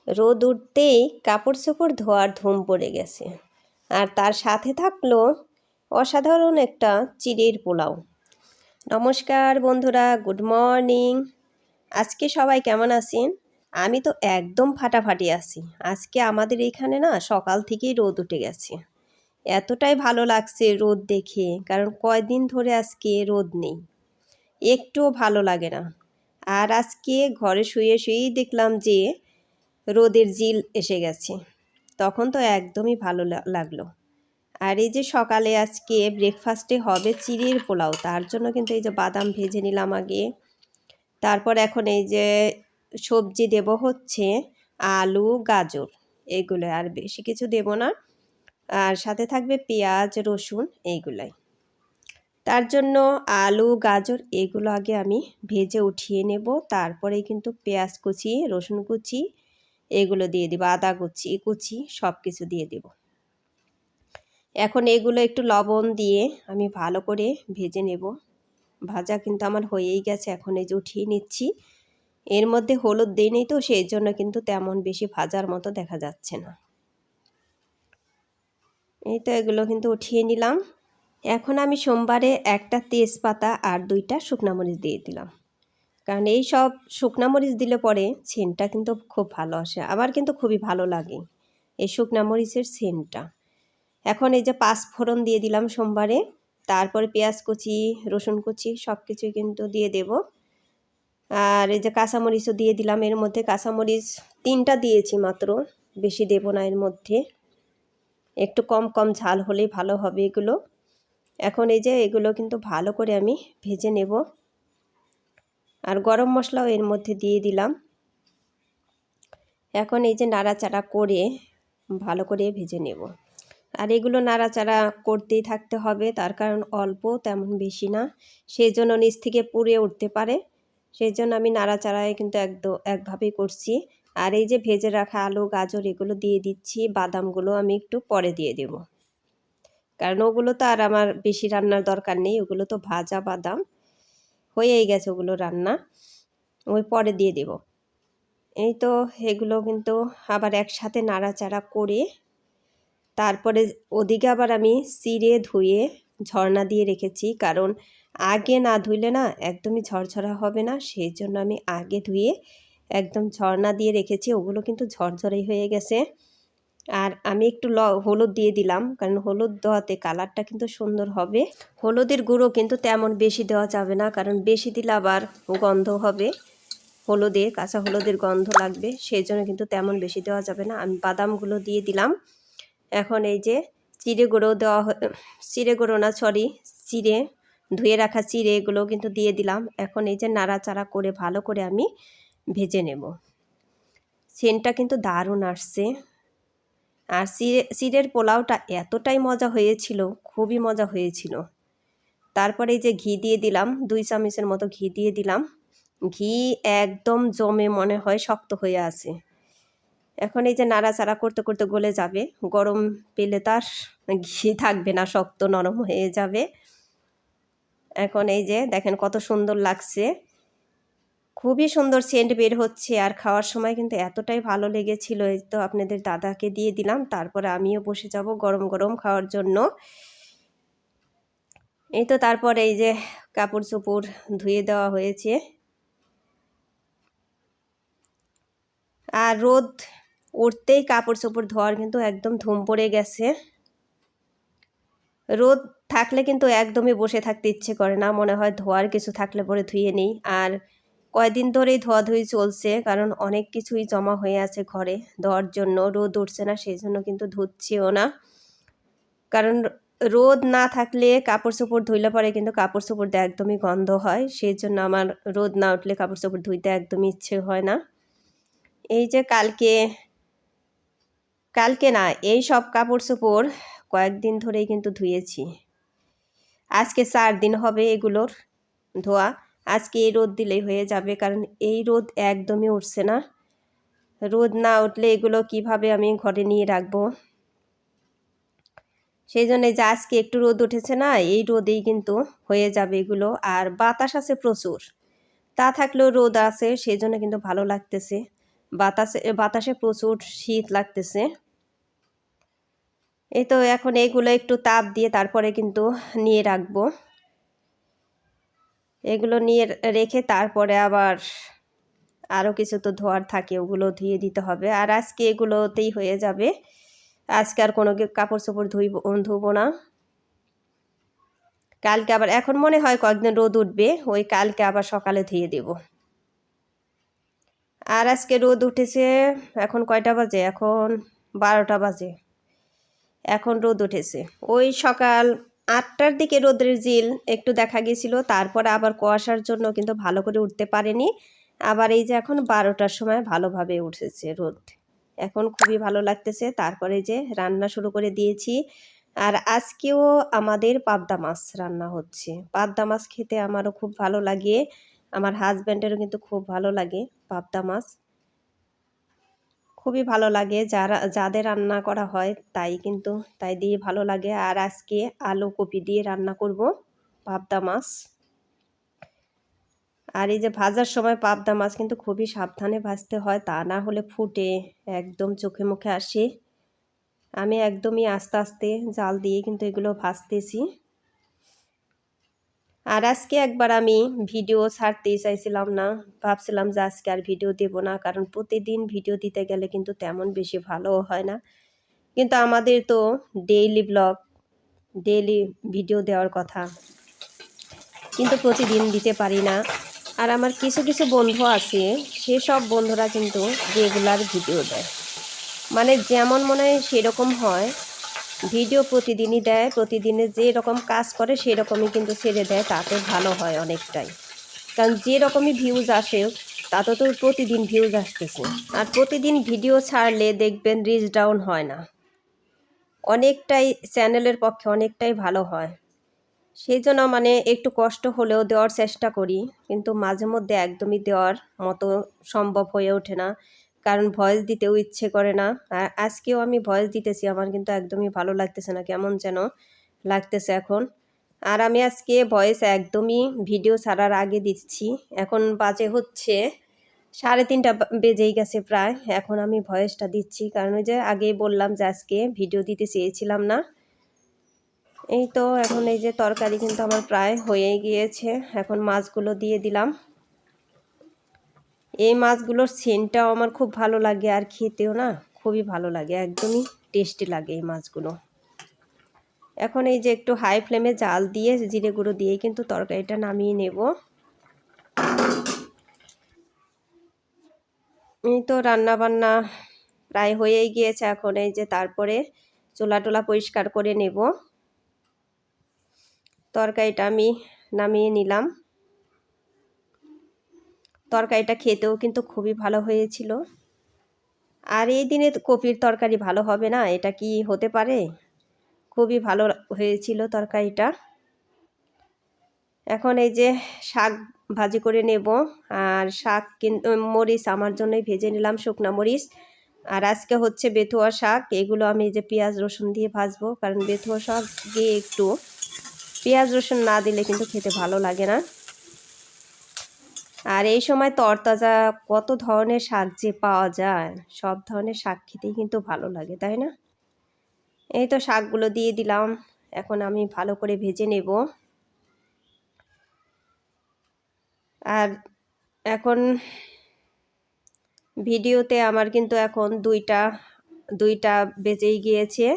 রোদ উঠতেই কাপড় চোপড় ধোয়ার ধুম পড়ে গেছে। আর তার সাথে থাকলো অসাধারণ একটা চিড়ের পোলাও। নমস্কার বন্ধুরা, গুড মর্নিং। আজকে সবাই কেমন আছেন? আমি তো একদম ফাটাফাটি আছি। আজকে আমাদের এখানে না সকাল থেকেই রোদ উঠে গেছে। এতটাই ভালো লাগছে রোদ দেখে, কারণ কয়দিন ধরে আজকে রোদ নেই, একটুও ভালো লাগে না। আর আজকে ঘরে শুয়ে শুয়েই দেখলাম যে রোদের জিল এসে গেছে, তখন তো একদমই ভালো লাগলো। আর এই যে সকালে আজকে ব্রেকফাস্টে হবে চিড়ের পোলাও, তার জন্য কিন্তু এই যে বাদাম ভেজে নিলাম আগে। তারপর এখন এই যে সবজি দেব হচ্ছে আলু গাজর, এগুলো আর বেশি কিছু দেব না। আর সাথে থাকবে পেঁয়াজ রসুন এইগুলাই। তার জন্য আলু গাজর এগুলো আগে আমি ভেজে উঠিয়ে নেব, তারপরেই কিন্তু পেঁয়াজ কুচি রসুন কুচি এগুলো দিয়ে দেবো, আদা কুচি কুচি সব কিছু দিয়ে দেব। এখন এগুলো একটু লবণ দিয়ে আমি ভালো করে ভেজে নেব। ভাজা কিন্তু আমার হয়েই গেছে, এখন এই যে উঠিয়ে নিচ্ছি। এর মধ্যে হলুদ দিইনি তো, সেই জন্য কিন্তু তেমন বেশি ভাজার মতো দেখা যাচ্ছে না। এই তো এগুলো কিন্তু উঠিয়ে নিলাম। এখন আমি সোমবারে একটা তেজপাতা আর 2টা শুকনা মরিচ দিয়ে দিলাম, কারণ এই সব শুকনা মরিচ দিলে পরে সেন্টটা কিন্তু খুব ভালো আসে, আমার কিন্তু খুবই ভালো লাগে এই শুকনা মরিচের সেন্টটা। এখন এই যে 5 ফোড়ন দিয়ে দিলাম সোমবারে, তারপরে পেঁয়াজ কুচি রসুন কুচি সব কিছুই কিন্তু দিয়ে দেব। আর এই যে কাঁচামরিচও দিয়ে দিলাম, এর মধ্যে কাঁচামরিচ 3টা দিয়েছি মাত্র, বেশি দেব না। এর মধ্যে একটু কম কম ঝাল হলেই ভালো হবে এগুলো। এখন এই যে এগুলো কিন্তু ভালো করে আমি ভেজে নেব। আর গরম মশলাও এর মধ্যে দিয়ে দিলাম। এখন এই যে নাড়াচাড়া করে ভালো করে ভেজে নেব। আর এগুলো নাড়াচাড়া করতেই থাকতে হবে, তার কারণ অল্প তেমন বেশি না, সেই জন্য নিচ থেকে পুড়ে উঠতে পারে। সেই জন্য আমি নাড়াচাড়ায় কিন্তু একভাবেই করছি। আর এই যে ভেজে রাখা আলু গাজর এগুলো দিয়ে দিচ্ছি, বাদামগুলো আমি একটু পরে দিয়ে দেব, কারণ ওগুলো তো আর আমার বেশি রান্নার দরকার নেই, ওগুলো তো ভাজা বাদাম হয়েই গেছে, ওগুলো রান্না ওই পরে দিয়ে দেব। এই তো এগুলো কিন্তু আবার একসাথে নাড়াচাড়া করে তারপরে ওদিকে আবার আমি চিড়ে ধুয়ে ঝরনা দিয়ে রেখেছি, কারণ আগে না ধুইলে না একদমই ঝরঝরা হবে না, সেই জন্য আমি আগে ধুয়ে একদম ঝরনা দিয়ে রেখেছি। ওগুলো কিন্তু ঝরঝরেই হয়ে গেছে। আর আমি একটু হলুদ দিয়ে দিলাম, কারণ হলুদ দেওয়াতে কালারটা কিন্তু সুন্দর হবে। হলুদের গুঁড়ো কিন্তু তেমন বেশি দেওয়া যাবে না, কারণ বেশি দিলে আবার গন্ধ হবে, হলুদে কাঁচা হলুদের গন্ধ লাগবে, সেই জন্য কিন্তু তেমন বেশি দেওয়া যাবে না। আমি বাদামগুলো দিয়ে দিলাম। এখন এই যে চিড়ে গুঁড়ো দেওয়া, চিড়ে গুঁড়ো না সরি চিড়ে ধুয়ে রাখা চিড়ে এগুলো কিন্তু দিয়ে দিলাম। এখন এই যে নাড়াচাড়া করে ভালো করে আমি ভেজে নেব। সেন্টটা কিন্তু দারুণ আসছে। আর চিড়ের পোলাওটা এতটাই মজা হয়েছিল, খুবই মজা হয়েছিল। তারপরে এই যে ঘি দিয়ে দিলাম, 2 চামচের মতো ঘি দিয়ে দিলাম। ঘি একদম জমে মনে হয় শক্ত হয়ে আছে। এখন এই যে নাড়াচাড়া করতে করতে গলে যাবে, গরম পেলে তার ঘি থাকবে না, শক্ত নরম হয়ে যাবে। এখন এই যে দেখেন কত সুন্দর লাগছে, খুবই সুন্দর সেন্ট বের হচ্ছে। আর খাওয়ার সময় কিন্তু এতটাই ভালো লেগেছিল। এই তো আপনাদের দাদাকে দিয়ে দিলাম, তারপরে আমিও বসে যাব গরম গরম খাওয়ার জন্য। এই তো তারপরে এই যে কাপড় চোপড় ধুয়ে দেওয়া হয়েছে। আর রোদ উঠতেই কাপড় চোপড় ধোয়ার কিন্তু একদম ধুম পড়ে গেছে। রোদ থাকলে কিন্তু একদমই বসে থাকতে ইচ্ছে করে না, মনে হয় ধোয়ার কিছু থাকলে পরে ধুয়ে নিই। আর কয়দিন ধরেই ধোয়াধুয়ি চলছে, কারণ অনেক কিছুই জমা হয়ে আছে ঘরে ধোয়ার জন্য। রোদ উঠছে না, সেই জন্য কিন্তু ধুচ্ছিও না, কারণ রোদ না থাকলে কাপড় চোপড় ধুইলে পরে কিন্তু কাপড় চোপড় দিয়ে একদমই গন্ধ হয়, সেই জন্য আমার রোদ না উঠলে কাপড় চোপড় ধুইতে একদমই ইচ্ছে হয় না। এই যে কালকে না এই সব কাপড় চোপড় কয়েকদিন ধরেই কিন্তু ধুয়েছি, আজকে 4 দিন হবে এগুলোর ধোয়া। আজকে এই রোদ দিলেই হয়ে যাবে, কারণ এই রোদ একদমই উঠছে না। রোদ না উঠলে এগুলো কিভাবে আমি ঘরে নিয়ে রাখবো, সেই জন্য যে আজকে একটু রোদ উঠেছে না, এই রোদেই কিন্তু হয়ে যাবে এগুলো। আর বাতাস আছে প্রচুর, তা থাকলেও রোদ আছে, সেই জন্য কিন্তু ভালো লাগতেছে। বাতাসে প্রচুর শীত লাগতেছে। এই তো এখন এগুলো একটু তাপ দিয়ে তারপরে কিন্তু নিয়ে রাখবো। এগুলো নিয়ে রেখে তারপরে আবার আরও কিছু তো ধোয়ার থাকে, ওগুলো ধুয়ে দিতে হবে। আর আজকে এগুলোতেই হয়ে যাবে, আজকে আর কোনো কাপড় চোপড় ধুবো না। কালকে আবার, এখন মনে হয় কয়েকদিন রোদ উঠবে, ওই কালকে আবার সকালে ধুয়ে দেব। আর আজকে রোদ উঠেছে, এখন কয়টা বাজে, এখন 12টা বাজে, এখন রোদ উঠেছে। ওই সকাল 8টার দিকে রোদের জিল একটু দেখা গেছিল, তারপরে আবার কুয়াশার জন্য কিন্তু ভালো করে উঠতে পারেনি। আবার এই যে এখন 12টার সময় ভালোভাবে উঠেছে রোদ, এখন খুবই ভালো লাগতেছে। তারপরে যে রান্না শুরু করে দিয়েছি। আর আজকেও আমাদের পাবদা মাছ রান্না হচ্ছে। পাবদা মাছ খেতে আমারও খুব ভালো লাগে, আমার হাজব্যান্ডেরও কিন্তু খুব ভালো লাগে পাবদা মাছ, খুবই ভালো লাগে। যাদের রান্না করা হয় তাই দিয়ে ভালো লাগে। আর আজকে আলু কপি দিয়ে রান্না করব পাবদা মাছ। আর এই যে ভাজার সময় পাবদা মাছ কিন্তু খুবই সাবধানে ভাজতে হয়, তা না হলে ফুটে একদম চোখে মুখে আসে। আমি একদমই আস্তে আস্তে জাল দিয়ে কিন্তু এগুলো ভাজতেছি। আর আজকে একবার আমি ভিডিও ছাড়তেই চাইছিলাম না, ভাবছিলাম যে আজকে আর ভিডিও দেব না, কারণ প্রতিদিন ভিডিও দিতে গেলে কিন্তু তেমন বেশি ভালোও হয় না। কিন্তু আমাদের তো ডেইলি ব্লগ, ডেইলি ভিডিও দেওয়ার কথা, কিন্তু প্রতিদিন দিতে পারি না। আর আমার কিছু কিছু বন্ধু আছে, সেসব বন্ধুরা কিন্তু রেগুলার ভিডিও দেয়, মানে যেমন মনে হয় সেরকম হয়, ভিডিও প্রতিদিনই দেয়, প্রতিদিনে যে রকম কাজ করে সেই রকমই কিন্তু ছেড়ে দেয়, তাতে ভালো হয় অনেকটাই। কারণ যে রকমই ভিউজ আসে তাতে তো প্রতিদিন ভিউজ আসতেছে, আর প্রতিদিন ভিডিও ছাড়লে দেখবেন রিচ ডাউন হয় না, অনেকটাই চ্যানেলের পক্ষে অনেকটাই ভালো হয়। সেই জন্য মানে একটু কষ্ট হলেও দেওয়ার চেষ্টা করি, কিন্তু মাঝে মধ্যে একদমই দেওয়ার মতো সম্ভব হয়ে ওঠে না, কারণ ভয়েস দিতেও ইচ্ছে করে না। আর আজকেও আমি ভয়েস দিতেছি, আমার কিন্তু একদমই ভালো লাগতেছে না, কেমন যেন লাগতেছে এখন। আর আমি আজকে ভয়েস একদমই ভিডিও ছাড়ার আগে দিচ্ছি, এখন বাজে হচ্ছে 3:30 বেজেই গেছে প্রায়, এখন আমি ভয়েসটা দিচ্ছি, কারণ ওই যে আগেই বললাম যে আজকে ভিডিও দিতে চেয়েছিলাম না। এই তো এখন এই যে তরকারি কিন্তু আমার প্রায় হয়ে গিয়েছে, এখন মাছগুলো দিয়ে দিলাম। এই মাছগুলোর সেন্টটাও আমার খুব ভালো লাগে, আর খেতেও না খুবই ভালো লাগে, একদমই টেস্টি লাগে এই মাছগুলো। এখন এই যে একটু হাই ফ্লেমে জাল দিয়ে জিরে গুঁড়ো দিয়ে কিন্তু তরকারিটা নামিয়ে নেব। এই তো রান্না বান্না প্রায় হয়েই গিয়েছে, এখন এই যে তারপরে চুলা টোলা পরিষ্কার করে নেব। তরকারিটা আমি নামিয়ে নিলাম। তরকারিটা খেতেও কিন্তু খুবই ভালো হয়েছিল। আর এই দিনে কপির তরকারি ভালো হবে না, এটা কি হতে পারে? খুবই ভালো হয়েছিল তরকারিটা। এখন এই যে শাক ভাজি করে নেব। আর শাক কিন্তু মরিচ আমার জন্যই ভেজে নিলাম, শুকনা মরিচ। আর আজকে হচ্ছে বেথুয়া শাক, এগুলো আমি যে পেঁয়াজ রসুন দিয়ে ভাজবো, কারণ বেথুয়া শাক দিয়ে একটু পেঁয়াজ রসুন না দিলে কিন্তু খেতে ভালো লাগে না। আর এই সময় তরতাজা কত ধরনের শাক যে পাওয়া যায়, সব ধরনের শাক খেতেই কিন্তু ভালো লাগে, তাই না? এই তো শাকগুলো দিয়ে দিলাম, এখন আমি ভালো করে ভেজে নেব। আর এখন ভিডিওতে আমার কিন্তু এখন দুইটা বেজেই গিয়েছে।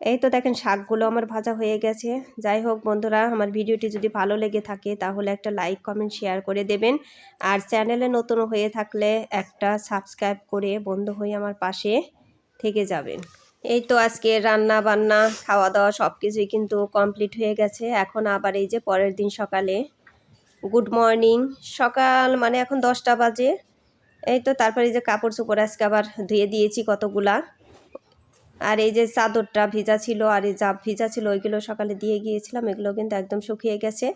এই তো দেখেন শাকগুলো আমার ভাজা হয়ে গেছে। যাই হোক বন্ধুরা, আমার ভিডিওটি যদি ভালো লেগে থাকে তাহলে একটা লাইক কমেন্ট শেয়ার করে দেবেন। আর চ্যানেলে নতুন হয়ে থাকলে একটা সাবস্ক্রাইব করে বন্ধু হয়ে আমার পাশে থেকে যাবেন। এই তো আজকে রান্না বান্না খাওয়া দাওয়া সব কিছুই কিন্তু কমপ্লিট হয়ে গেছে। এখন আবার এই যে পরের দিন সকালে গুড মর্নিং, সকাল মানে এখন 10টা বাজে। এই তো তারপরে এই যে কাপড় চোপড় আজকে আবার ধুয়ে দিয়েছি কতগুলা। আর এই যে চাদরটা ভিজা ছিল, আর এই যা ভিজা ছিল ওইগুলো সকালে দিয়ে গিয়েছিলাম, এগুলো কিন্তু একদম শুকিয়ে গেছে।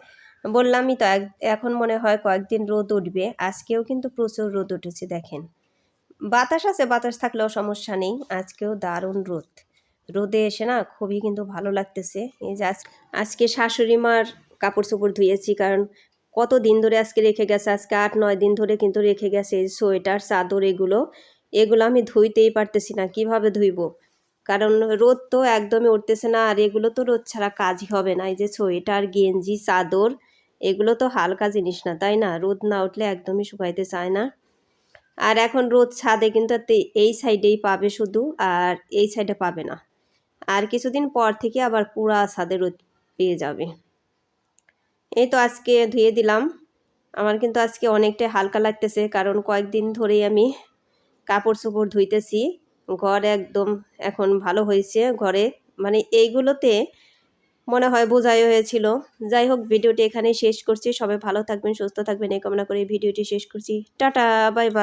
বললামই তো এখন মনে হয় কয়েকদিন রোদ উঠবে, আজকেও কিন্তু প্রচুর রোদ উঠেছে দেখেন। বাতাস আছে, বাতাস থাকলেও সমস্যা নেই, আজকেও দারুণ রোদ। রোদে এসে না খুবই কিন্তু ভালো লাগতেছে। এই যে আজকে শাশুড়ি মার কাপড় চোপড় ধুয়েছি, কারণ কত দিন ধরে আজকে রেখে গেছে, আজকে 8-9 দিন ধরে কিন্তু রেখে গেছে এই সোয়েটার চাদর এগুলো আমি ধুইতেই পারতেছি না, কিভাবে ধুইবো? কারণ রোদ তো একদমই উঠতেছে না, আর এগুলো তো রোদ ছাড়া কাজই হবে না। এই যে সোয়েটার, গেঞ্জি, চাদর এগুলো তো হালকা জিনিস না, তাই না? রোদ না উঠলে একদমই শুকাইতে চায় না। আর এখন রোদ ছাদে কিন্তু এই সাইডেই পাবে শুধু, আর এই সাইডে পাবে না। আর কিছুদিন পর থেকে আবার পুরা ছাদে রোদ পেয়ে যাবে। এই তো আজকে ধুয়ে দিলাম। আমার কিন্তু আজকে অনেকটাই হালকা লাগতেছে, কারণ কয়েকদিন ধরেই আমি কাপড় চোপড় ধুইতেছি। ঘর একদম এখন ভালো হয়েছে, ঘরে মানে এইগুলোতে মনে হয় বোঝাই হয়েছিল। যাই হোক, ভিডিওটি এখানেই শেষ করছি। সবাই ভালো থাকবেন, সুস্থ থাকবেন এই কামনা করে ভিডিওটি শেষ করছি। Tata, bye bye.